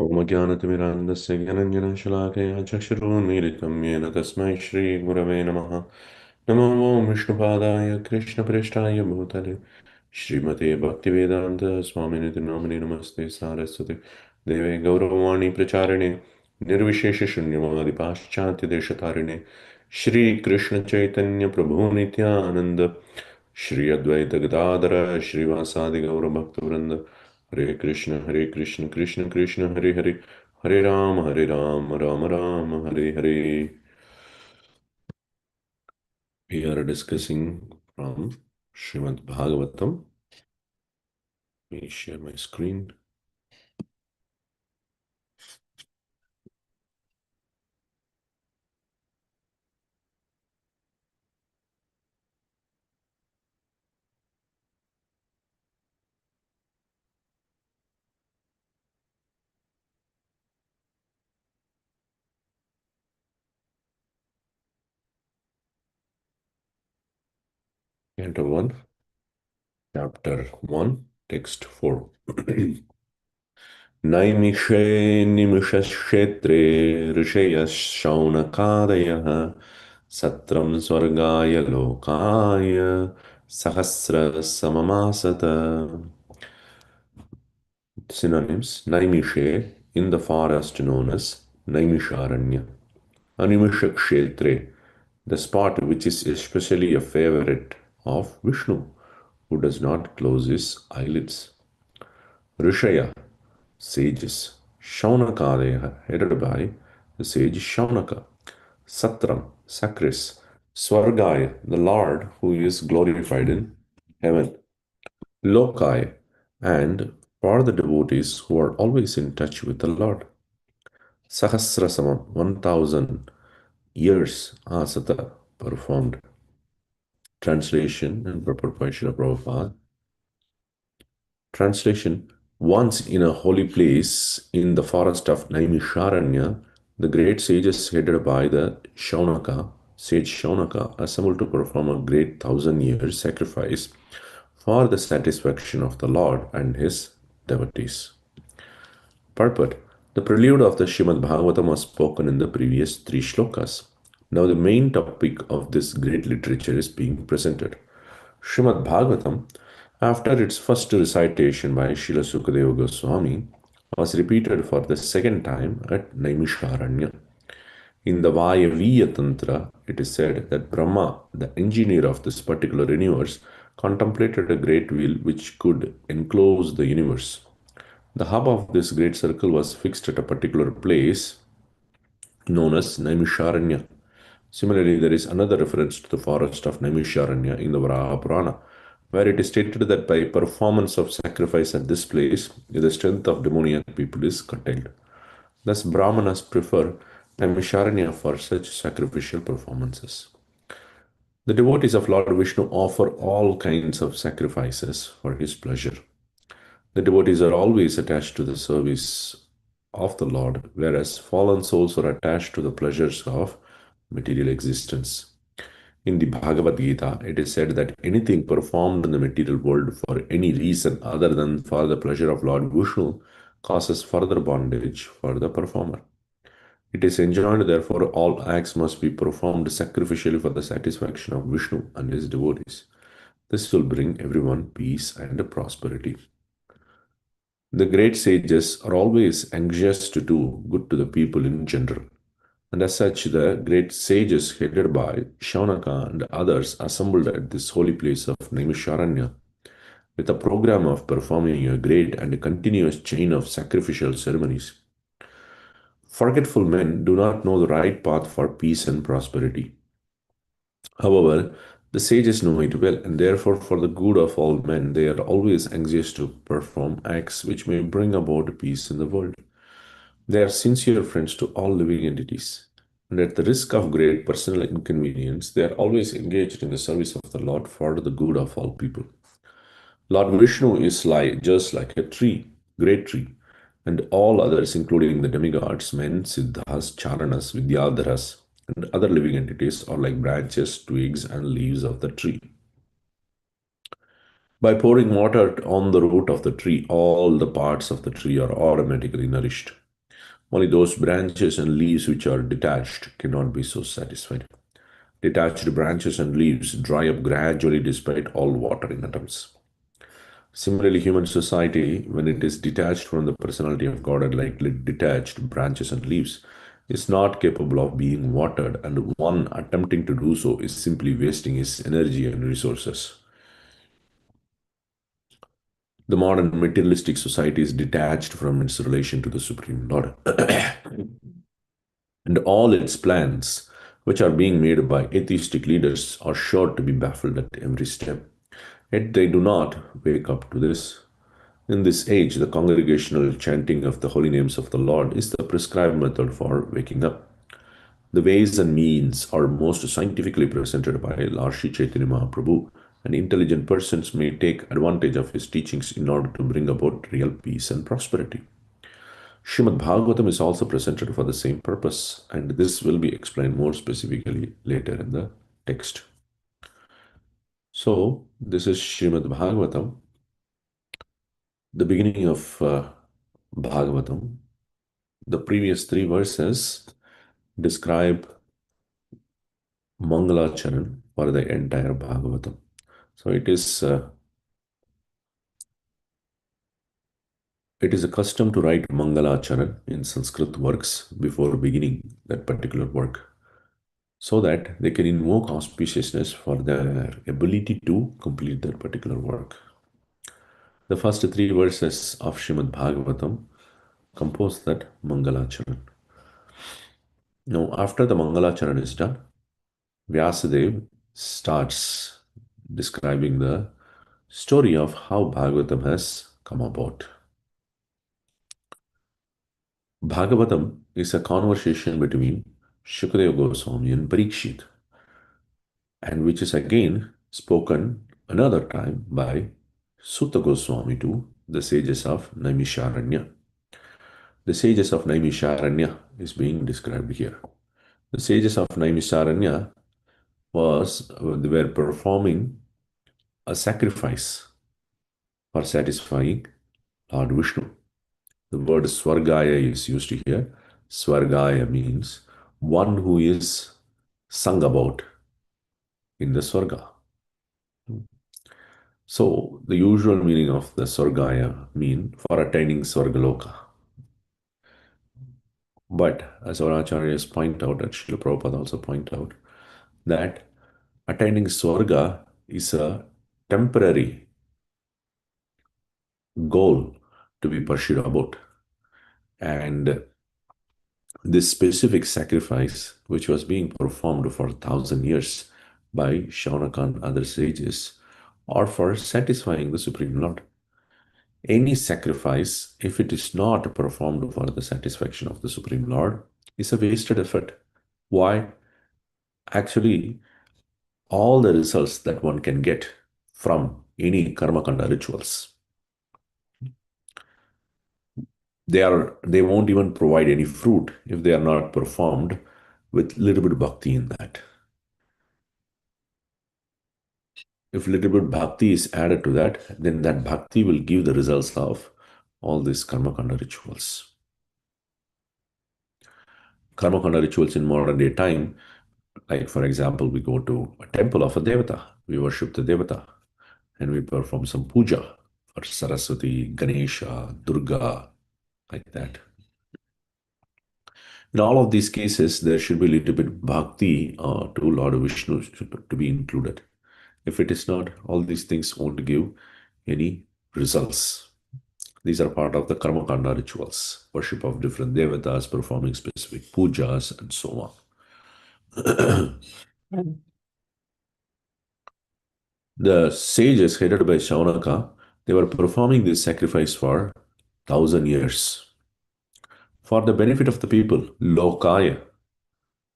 ओमज्ञानतिमिरान्धस्य ज्ञानञ्जनशलाकया चक्षुरुन्मीलितं येन तस्मै श्रीगुरवे नमः। नमो ॐ विष्णुपादाय कृष्णप्रेष्ठाय भूतले श्रीमते भक्तिवेदान्त स्वामिनिति नामिने नमस्ते सारस्वते देवे गौरववाणी प्रचारिणे निर्विशेषशून्यवादि पाश्चात्यदेशतारिणे श्रीकृष्णचैतन्यप्रभु नित्यानन्द श्री अद्वैत गदाधर श्रीवासादि गौरभक्तवृंद हरे Krishna Krishna Krishna Hare Hare Hare Ram Ram Ram Hare Hare. We are discussing from Śrīmad Bhāgavatam. Let me share my screen. Canto 1, Chapter 1, Text 4. Naimishe nimishakshetre rishayas shaunakadayah satram swargaya lokaya sahasra samamasata. Synonyms: Naimishe, in the forest known as Naimisharanya. Animishakshetre, the spot which is especially a favorite of Vishnu, who does not close his eyelids. Rishaya, sages. Shaunakadaya, headed by the sage Shaunaka. Satram, sacris. Swargaya, the Lord who is glorified in heaven. Lokai, and for the devotees who are always in touch with the Lord. Sahasrasamam, 1000 years asata, performed. Translation and purport by Srila Prabhupada. Translation: once in a holy place in the forest of Naimisharanya, the great sages headed by the Shaunaka, sage Shaunaka, assembled to perform a great 1000-year sacrifice for the satisfaction of the Lord and his devotees. Purport: the prelude of the Śrīmad Bhāgavatam was spoken in the previous three shlokas. Now the main topic of this great literature is being presented. Śrīmad Bhāgavatam, after its first recitation by Srila Sukadeva Goswami, was repeated for the second time at Naimisharanya. In the Vayaviya Tantra, it is said that Brahma, the engineer of this particular universe, contemplated a great wheel which could enclose the universe. The hub of this great circle was fixed at a particular place known as Naimisharanya. Similarly, there is another reference to the forest of Naimisharanya in the Varaha Purana, where it is stated that by performance of sacrifice at this place, the strength of demoniac people is curtailed. Thus, Brahmanas prefer Naimisharanya for such sacrificial performances. The devotees of Lord Vishnu offer all kinds of sacrifices for his pleasure. The devotees are always attached to the service of the Lord, whereas fallen souls are attached to the pleasures of material existence. In the Bhagavad Gita, it is said that anything performed in the material world for any reason other than for the pleasure of Lord Vishnu causes further bondage for the performer. It is enjoined, therefore, all acts must be performed sacrificially for the satisfaction of Vishnu and his devotees. This will bring everyone peace and prosperity. The great sages are always anxious to do good to the people in general. And as such, the great sages headed by Shaunaka and others assembled at this holy place of Naimisharanya with a program of performing a great and continuous chain of sacrificial ceremonies. Forgetful men do not know the right path for peace and prosperity. However, the sages know it well, and therefore, for the good of all men, they are always anxious to perform acts which may bring about peace in the world. They are sincere friends to all living entities, and at the risk of great personal inconvenience, they are always engaged in the service of the Lord for the good of all people. Lord Vishnu is just like a tree, great tree, and all others, including the demigods, men, siddhas, charanas, vidyadharas, and other living entities, are like branches, twigs, and leaves of the tree. By pouring water on the root of the tree, all the parts of the tree are automatically nourished. Only those branches and leaves which are detached cannot be so satisfied. Detached branches and leaves dry up gradually despite all watering attempts. Similarly, human society, when it is detached from the personality of God and like detached branches and leaves, is not capable of being watered, and one attempting to do so is simply wasting his energy and resources. The modern materialistic society is detached from its relation to the Supreme Lord. And all its plans, which are being made by atheistic leaders, are sure to be baffled at every step. Yet they do not wake up to this. In this age, the congregational chanting of the holy names of the Lord is the prescribed method for waking up. The ways and means are most scientifically presented by Lord Sri Chaitanya Mahaprabhu, and intelligent persons may take advantage of his teachings in order to bring about real peace and prosperity. Śrīmad Bhāgavatam is also presented for the same purpose, and this will be explained more specifically later in the text. So, this is Śrīmad Bhāgavatam, the beginning of Bhāgavatam. The previous three verses describe Mangalacharan for the entire Bhagavatam. So it is a custom to write Mangalacharan in Sanskrit works before beginning that particular work, so that they can invoke auspiciousness for their ability to complete that particular work. The first three verses of Srimad Bhagavatam compose that Mangalacharan. Now, after the Mangalacharan is done, Vyasadeva starts describing the story of how Bhagavatam has come about. Bhagavatam is a conversation between Shukadeva Goswami and Parikshit, and which is again spoken another time by Sutta Goswami to the sages of Naimisharanya. The sages of Naimisharanya is being described here. The sages of Naimisharanya they were performing a sacrifice for satisfying Lord Vishnu. The word Swargaya is used here. Swargaya means one who is sung about in the Swarga. So the usual meaning of the Swargaya mean for attaining Swargaloka. But as our acharyas point out, and Srila Prabhupada also point out, that attaining Swarga is a temporary goal to be pursued about. And this specific sacrifice, which was being performed for 1,000 years by Shaunaka and other sages, are for satisfying the Supreme Lord. Any sacrifice, if it is not performed for the satisfaction of the Supreme Lord, is a wasted effort. Why? Actually, all the results that one can get from any karma kanda rituals, they won't even provide any fruit if they are not performed with little bit of bhakti in that. If little bit bhakti is added to that, then that bhakti will give the results of all these karma kanda rituals. Karma kanda rituals in modern day time, like for example, we go to a temple of a devata, we worship the devata, and we perform some puja for Saraswati, Ganesha, Durga, like that. In all of these cases, there should be a little bit bhakti to Lord Vishnu to be included. If it is not, all these things won't give any results. These are part of the karma kanda rituals, worship of different devatas, performing specific pujas, and so on. The sages headed by Shaunaka, they were performing this sacrifice for 1,000 years. For the benefit of the people, lokaya,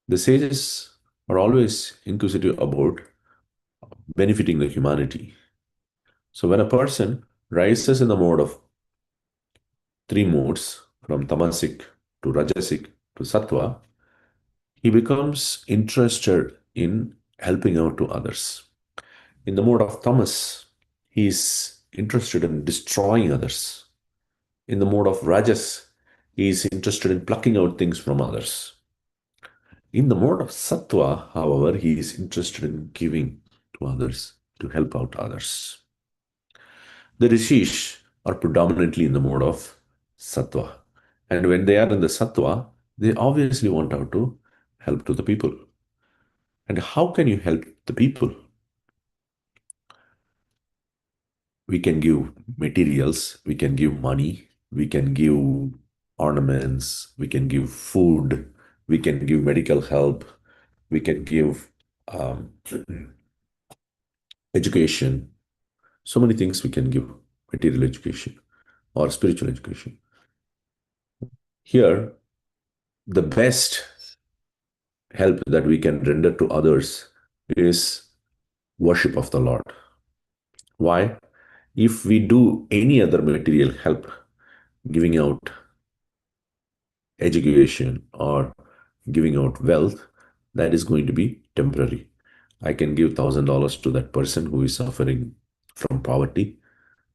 the sages are always inquisitive about benefiting the humanity. So when a person rises in the mode of three modes, from tamasic to rajasic to sattva, he becomes interested in helping out to others. In the mode of tamas, he is interested in destroying others. In the mode of rajas, He is interested in plucking out things from others. In the mode of sattva, however, he is interested in giving to others, to help out others. The rishis are predominantly in the mode of sattva. And when they are in the sattva, they obviously want out to help to the people. And how can you help the people? We can give materials, we can give money, we can give ornaments, we can give food, we can give medical help, we can give um, education. So many things we can give material education or spiritual education. Here, the best help that we can render to others is worship of the Lord. Why? If we do any other material help, giving out education or giving out wealth, that is going to be temporary. I can give $1,000 to that person who is suffering from poverty.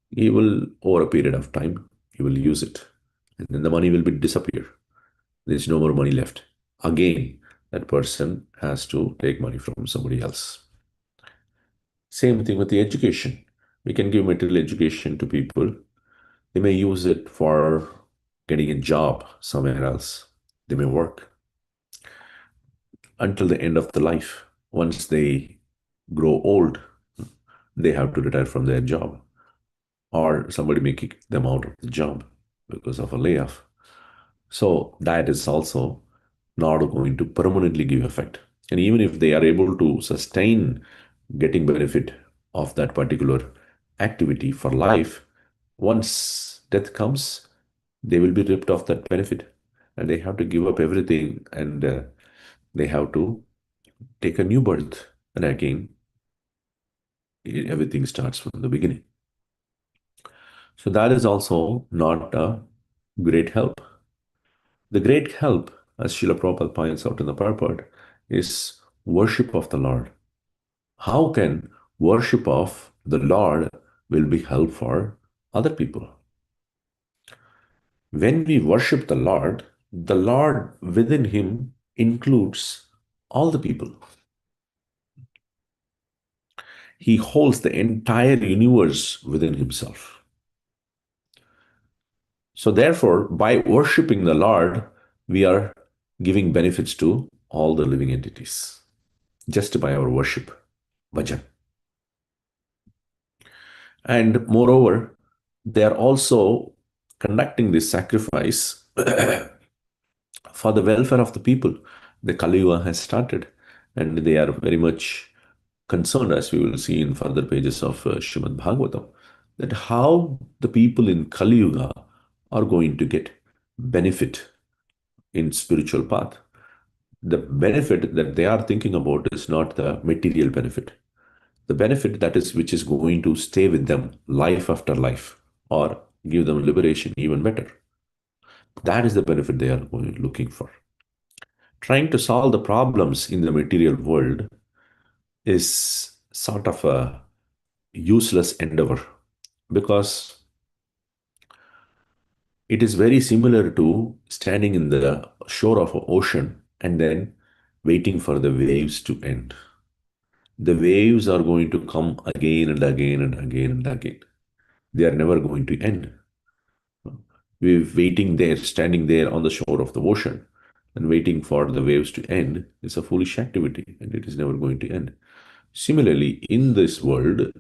He will, over a period of time, he will use it. And then the money will be disappear. There's no more money left. Again, that person has to take money from somebody else. Same thing with the education. We can give material education to people. They may use it for getting a job somewhere else. They may work until the end of the life. Once they grow old, they have to retire from their job, or somebody may kick them out of the job because of a layoff. So that is also not going to permanently give effect. And even if they are able to sustain getting benefit of that particular activity for life, once death comes, they will be ripped off that benefit and they have to give up everything, and they have to take a new birth. And again, everything starts from the beginning. So that is also not a great help. The great help, as Srila Prabhupada points out in the purport, is worship of the Lord. How can worship of the Lord will be help for other people? When we worship the Lord within him includes all the people. He holds the entire universe within himself. So therefore, by worshiping the Lord, we are giving benefits to all the living entities just by our worship, bhajan. And moreover, they are also conducting this sacrifice for the welfare of the people. The Kali Yuga has started, and they are very much concerned, as we will see in further pages of Śrīmad Bhāgavatam, that how the people in Kali Yuga are going to get benefit in spiritual path. The benefit that they are thinking about is not the material benefit. The benefit that is which is going to stay with them life after life or give them liberation even better. That is the benefit they are looking for. Trying to solve the problems in the material world is sort of a useless endeavor, because it is very similar to standing in the shore of an ocean and then waiting for the waves to end. The waves are going to come again and again and again and again. They are never going to end. We're waiting there, standing there on the shore of the ocean and waiting for the waves to end is a foolish activity, and it is never going to end. Similarly, in this world,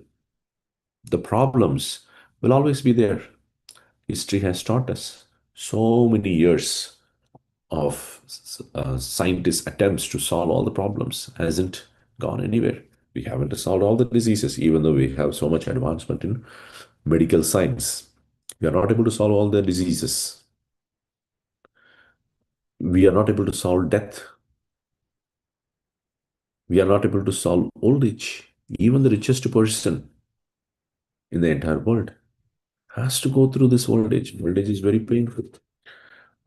the problems will always be there. History has taught us so many years of scientists' attempts to solve all the problems hasn't gone anywhere. We haven't solved all the diseases, even though we have so much advancement in medical science. We are not able to solve all the diseases. We are not able to solve death. We are not able to solve old age. Even the richest person in the entire world has to go through this old age. Old age is very painful.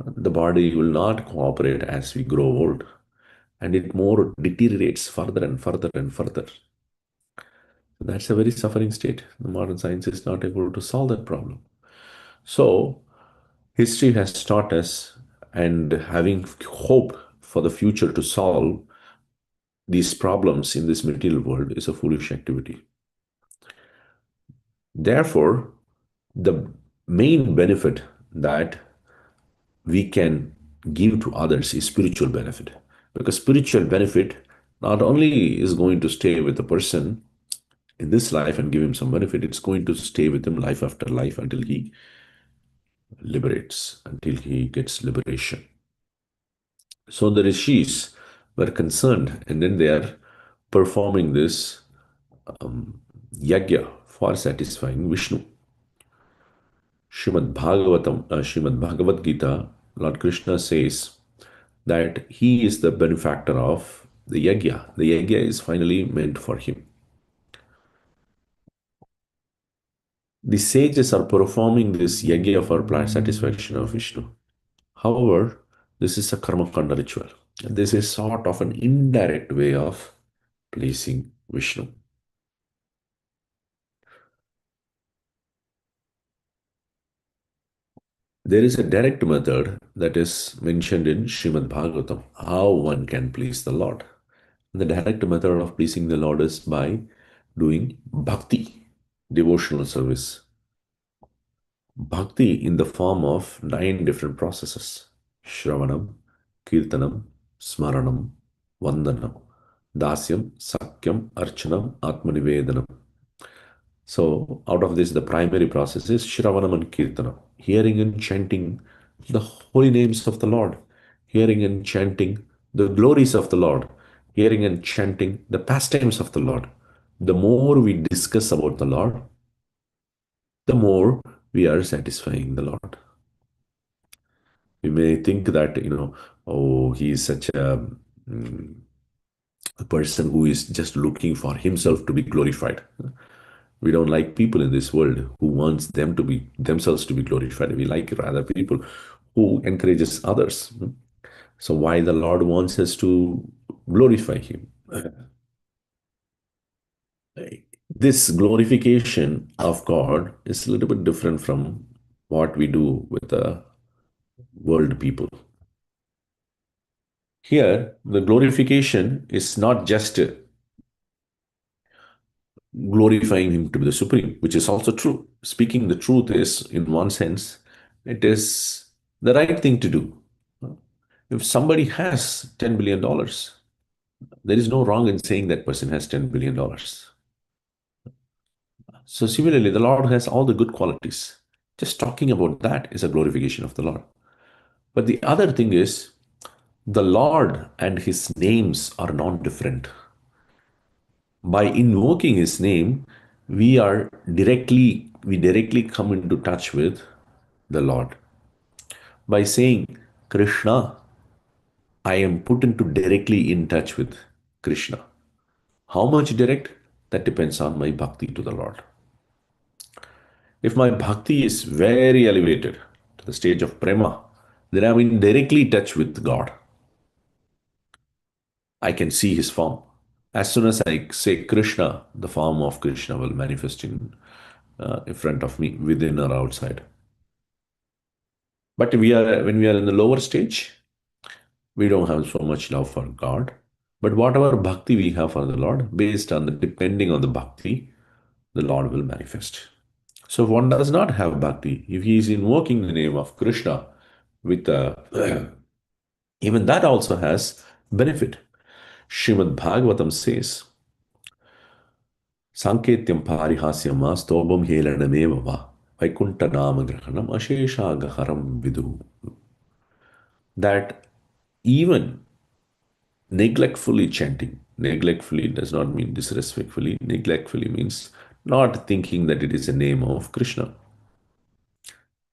The body will not cooperate as we grow old, and it more deteriorates further and further and further. That's a very suffering state. The modern science is not able to solve that problem. So History has taught us, and having hope for the future to solve these problems in this material world is a foolish activity. Therefore, the main benefit that we can give to others is spiritual benefit. Because spiritual benefit not only is going to stay with the person in this life and give him some benefit, it's going to stay with him life after life until he liberates, until he gets liberation. So the rishis were concerned, and then they are performing this yagya for satisfying Vishnu. Srimad Bhagavad Gita, Lord Krishna says that he is the benefactor of the yagya. The yagya is finally meant for him. The sages are performing this yagya for satisfaction of Vishnu. However, this is a karma kanda ritual. This is sort of an indirect way of pleasing Vishnu. There is a direct method that is mentioned in Śrīmad Bhāgavatam, how one can please the Lord. The direct method of pleasing the Lord is by doing bhakti, devotional service. Bhakti in the form of 9 different processes: Shravanam, Kirtanam, Smaranam, Vandanam, Dasyam, Sakyam, Archanam, Atmanivedanam. So, out of this, the primary process is Shravanam and Kirtanam, hearing and chanting the holy names of the Lord, hearing and chanting the glories of the Lord, hearing and chanting the pastimes of the Lord. The more we discuss about the Lord, the more we are satisfying the Lord. We may think that, oh, he is such a person who is just looking for himself to be glorified. We don't like people in this world who wants them to be themselves to be glorified. We like rather people who encourages others. So why the Lord wants us to glorify him? This glorification of God is a little bit different from what we do with the world people. Here, the glorification is not just glorifying him to be the supreme, which is also true. Speaking the truth is, in one sense, it is the right thing to do. If somebody has $10 billion, there is no wrong in saying that person has $10 billion. So similarly, the Lord has all the good qualities. Just talking about that is a glorification of the Lord. But the other thing is, the Lord and his names are non-different. By invoking his name, we directly come into touch with the Lord. By saying Krishna, I am put into directly in touch with Krishna. How much direct? That depends on my bhakti to the Lord. If my bhakti is very elevated to the stage of prema, then I'm in directly touch with God. I can see his form. As soon as I say Krishna, the form of Krishna will manifest in front of me, within or outside. But when we are in the lower stage, we don't have so much love for God. But whatever bhakti we have for the Lord, based on depending on the bhakti, the Lord will manifest. So if one does not have bhakti, if he is invoking the name of Krishna with even that also has benefit. Srimad Bhagavatam says, Sanketyam parihasyam stobam helanameva va Vaikuntha nama grahanam asheshagaharam vidu. That even neglectfully chanting, neglectfully does not mean disrespectfully, neglectfully means not thinking that it is a name of Krishna.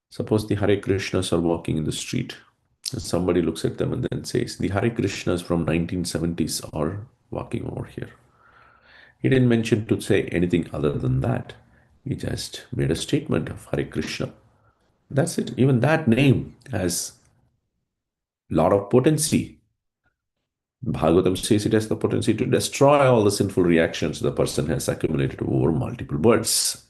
Suppose the Hare Krishnas are walking in the street and somebody looks at them and then says, the Hare Krishnas from 1970s are walking over here. He didn't mention to say anything other than that. He just made a statement of Hare Krishna. That's it. Even that name has a lot of potency. Bhagavatam says it has the potency to destroy all the sinful reactions the person has accumulated over multiple births.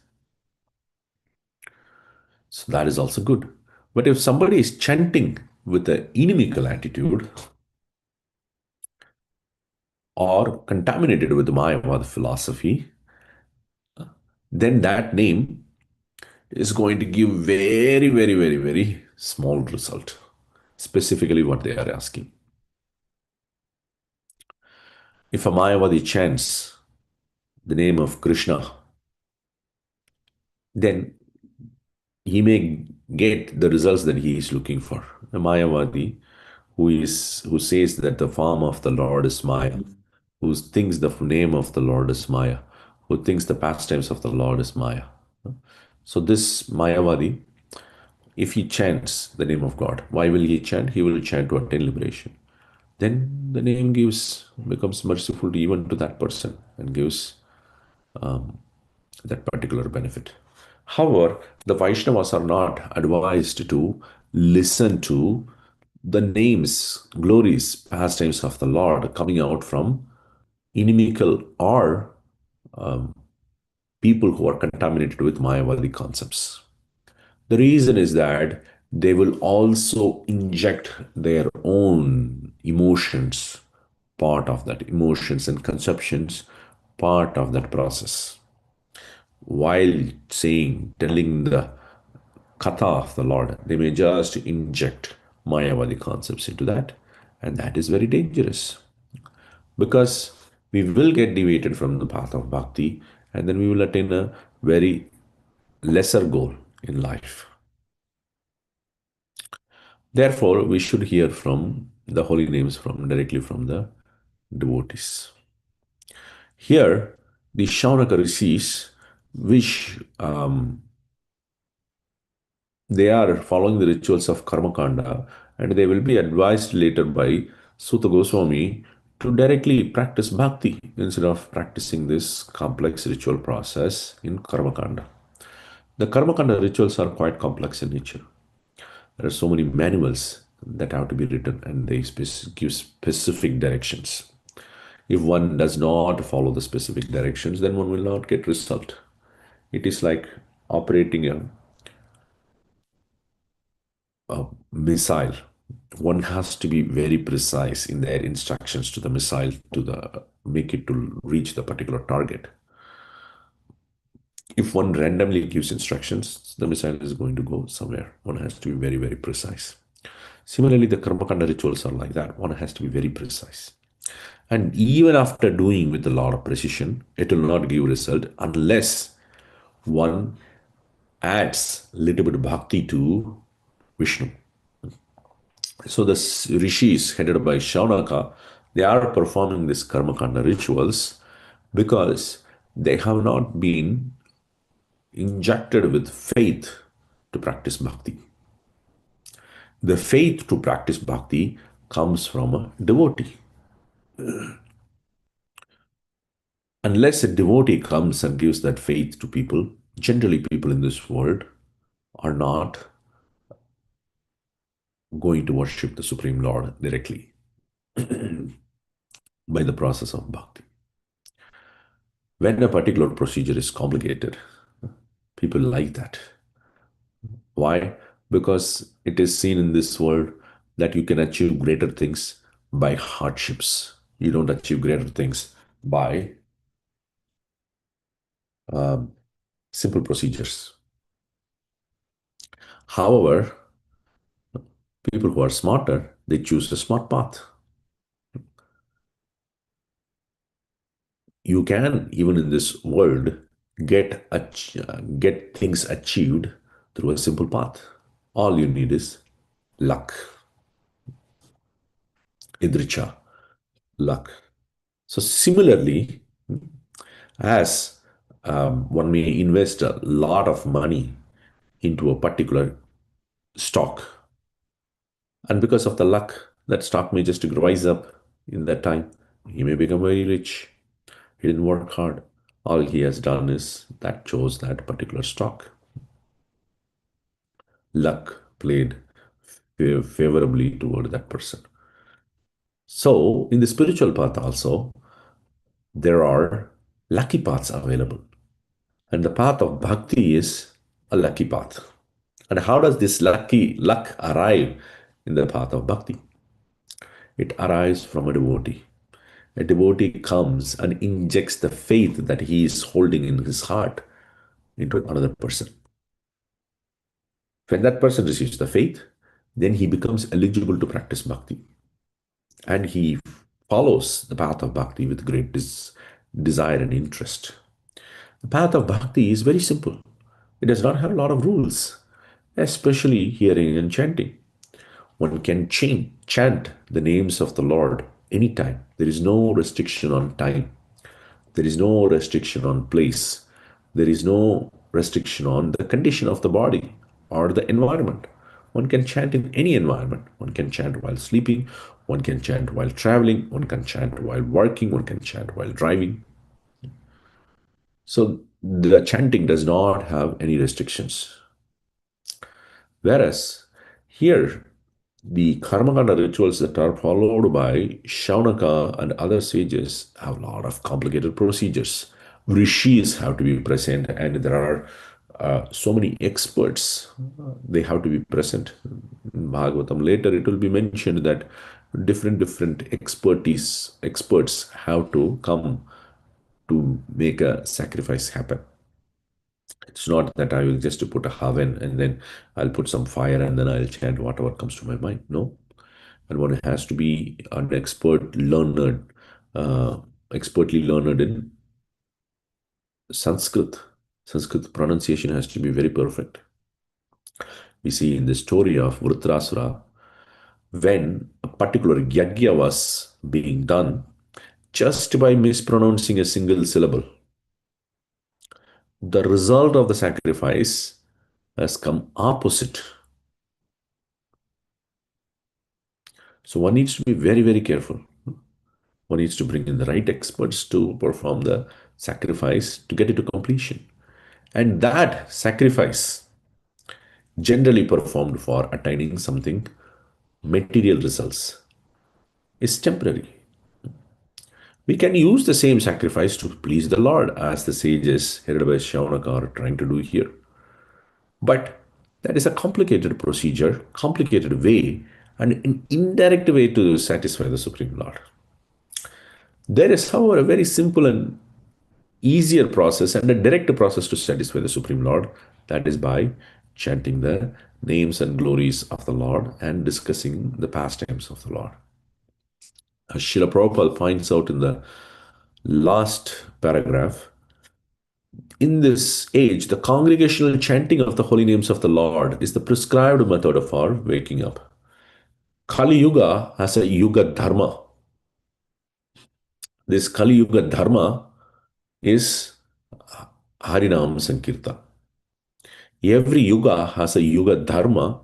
So that is also good. But if somebody is chanting with an inimical attitude or contaminated with the Mayavad philosophy, then that name is going to give very, very, very, very small result. Specifically, what they are asking. If a Mayavadi chants the name of Krishna, then he may get the results that he is looking for. A Mayavadi who says that the form of the Lord is Maya, who thinks the name of the Lord is Maya, who thinks the pastimes of the Lord is Maya. So this Mayavadi, if he chants the name of God, why will he chant? He will chant to attain liberation. Then the name becomes merciful even to that person and gives that particular benefit. However, the Vaishnavas are not advised to listen to the names, glories, pastimes of the Lord coming out from inimical or people who are contaminated with Mayavadi concepts. The reason is that they will also inject their own emotions, part of that emotions and conceptions, part of that process. While telling the katha of the Lord, they may just inject Mayavadi concepts into that, and that is very dangerous because we will get deviated from the path of bhakti, and then we will attain a very lesser goal in life. Therefore, we should hear from the holy names from directly from the devotees. Here, the Shaunaka rishis, which they are following the rituals of Karmakanda, and they will be advised later by Sutta Goswami to directly practice bhakti instead of practicing this complex ritual process in Karmakanda. The Karmakanda rituals are quite complex in nature. There are so many manuals that have to be written, and they give specific directions. If one does not follow the specific directions, then one will not get result. It is like operating a missile. One has to be very precise in their instructions to the missile to make it to reach the particular target. If one randomly gives instructions, the missile is going to go somewhere. One has to be very, very precise. Similarly, the Karmakanda rituals are like that. One has to be very precise. And even after doing with a lot of precision, it will not give result unless one adds a little bit of bhakti to Vishnu. So the rishis headed by Shaunaka, they are performing this Karmakanda rituals because they have not been injected with faith to practice bhakti. The faith to practice bhakti comes from a devotee. Unless a devotee comes and gives that faith to people, generally people in this world are not going to worship the Supreme Lord directly by the process of bhakti. When a particular procedure is complicated, people like that. Why? Because it is seen in this world that you can achieve greater things by hardships. You don't achieve greater things by simple procedures. However, people who are smarter, they choose a smart path. You can, even in this world, get things achieved through a simple path. All you need is luck, idricha, luck. So similarly, as one may invest a lot of money into a particular stock, and because of the luck, that stock may just rise up in that time. He may become very rich. He didn't work hard. All he has done is that chose that particular stock. Luck played favorably toward that person. So, in the spiritual path also, there are lucky paths available. And the path of bhakti is a lucky path. And how does this lucky luck arrive in the path of bhakti? It arrives from a devotee. A devotee comes and injects the faith that he is holding in his heart into another person. When that person receives the faith, then he becomes eligible to practice bhakti. And he follows the path of bhakti with great desire and interest. The path of bhakti is very simple. It does not have a lot of rules, especially hearing and chanting. One can chant the names of the Lord anytime. There is no restriction on time. There is no restriction on place. There is no restriction on the condition of the body or the environment. One can chant in any environment. One can chant while sleeping. One can chant while traveling. One can chant while working. One can chant while driving. So the chanting does not have any restrictions. Whereas here, the karmakanda rituals that are followed by Shaunaka and other sages have a lot of complicated procedures. Rishis have to be present, and there are so many experts. They have to be present. In Bhagavatam later, it will be mentioned that different experts have to come to make a sacrifice happen. It's not that I will just put a haven and then I'll put some fire and then I'll chant whatever comes to my mind. No. And one has to be an uh, expertly learned in Sanskrit. Sanskrit pronunciation has to be very perfect. We see in the story of Vritrasura, when a particular yagya was being done, just by mispronouncing a single syllable, the result of the sacrifice has come opposite. So one needs to be very careful. One needs to bring in the right experts to perform the sacrifice to get it to completion. And that sacrifice, generally performed for attaining something material results, is temporary. We can use the same sacrifice to please the Lord, as the sages headed by Shaunaka are trying to do here. But that is a complicated procedure, complicated way, and an indirect way to satisfy the Supreme Lord. There is, however, a very simple and easier process and a direct process to satisfy the Supreme Lord. That is by chanting the names and glories of the Lord and discussing the pastimes of the Lord. As Srila Prabhupada points out in the last paragraph, in this age, the congregational chanting of the holy names of the Lord is the prescribed method for waking up. Kali Yuga has a Yuga Dharma. This Kali Yuga Dharma is Harinam Sankirtan. Every yuga has a yuga dharma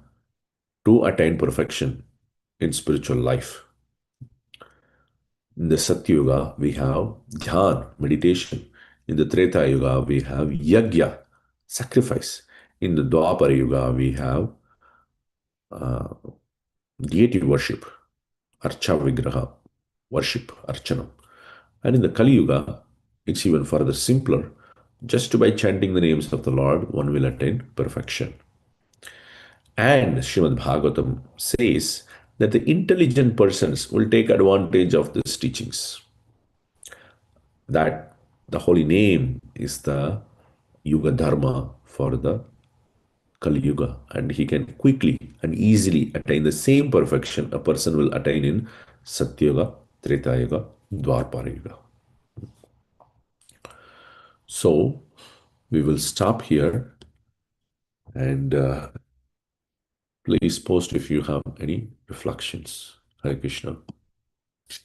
to attain perfection in spiritual life. In the Satya Yuga, we have dhyan, meditation. In the Treta Yuga, we have yagya, sacrifice. In the Dwapara Yuga, we have uh, deity worship, archa vigraha, worship, archanam. And in the Kali Yuga, it's even further simpler. Just by chanting the names of the Lord, one will attain perfection. And Śrīmad Bhāgavatam says that the intelligent persons will take advantage of these teachings. That the holy name is the Yuga Dharma for the Kali Yuga, and he can quickly and easily attain the same perfection a person will attain in Satya Yuga, Treta Yuga, Dwapara Yuga. So we will stop here, and please post if you have any reflections. Hare Krishna.